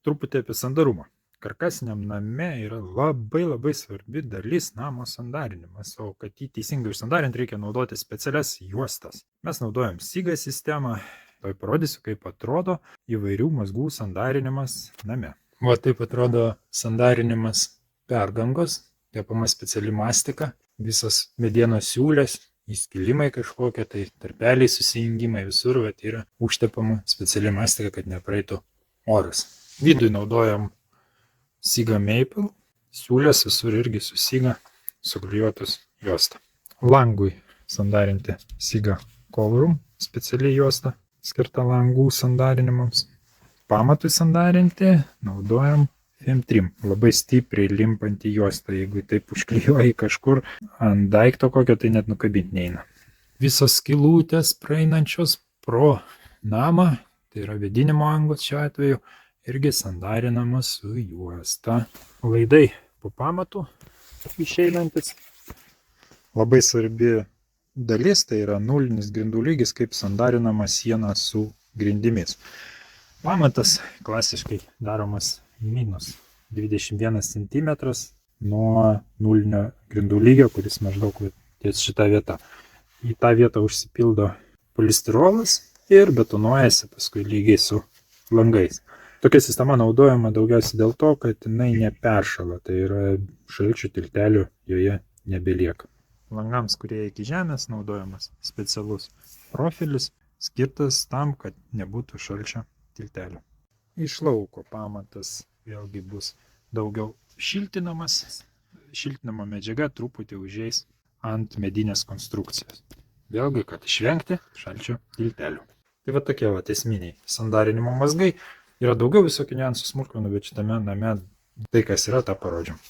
Truputį apie sandarumą. Karkasiniam name yra labai svarbi dalis namo sandarinimas, o kad jį teisingai išsandarinti reikia naudoti specialias juostas. Mes naudojam SIGA sistemą, tai parodysiu, kaip atrodo įvairių mazgų sandarinimas name. Va taip atrodo sandarinimas perdangos, tepama speciali mastika, visas medienos siūlės, įskilimai kažkokie, tai tarpeliai susijungimai visur, bet yra užtepama speciali mastika, kad nepraeitų oras. Vidui naudojam SIGA Maple, siūlės visur irgi su SIGA suklijuotus juostą. Langui sandarinti SIGA Coverum, speciali juosta skirta langų sandarinimams. Pamatui sandarinti naudojam Femtrim, labai stipriai limpantį juostą, jeigu taip užklijuoji kažkur ant daikto kokio, tai net nukabinti neina. Visos skylutės praeinančios pro namą, tai yra vėdinimo angos šiuo atveju, irgi sandarinamas su juosta. Laidai po pamatų išeinantis. Labai svarbi dalis, tai yra nulinis grindų lygis, kaip sandarinama siena su grindimis. Pamatas klasiškai daromas minus 21 cm nuo nulinio grindų lygio, kuris maždaug ties šitą vietą. Į tą vietą užsipildo polistirolas ir betonuojasi paskui lygiai su langais. Tokia sistema naudojama daugiausiai dėl to, kad jinai neperšala, tai yra šalčių tiltelių joje nebelieka. Langams, kurie iki žemės naudojamas specialus profilis, skirtas tam, kad nebūtų šalčio tiltelių. Iš lauko pamatas vėlgi bus daugiau šiltinamas, šiltinama medžiaga truputį užeis ant medinės konstrukcijos. Vėlgi, kad išvengti šalčio tiltelių. Tai va tokie esminiai sandarinimo mazgai. Yra daugiau visokių niuansų smulkmenų, bet šitame name tai, kas yra, tą parodžiam.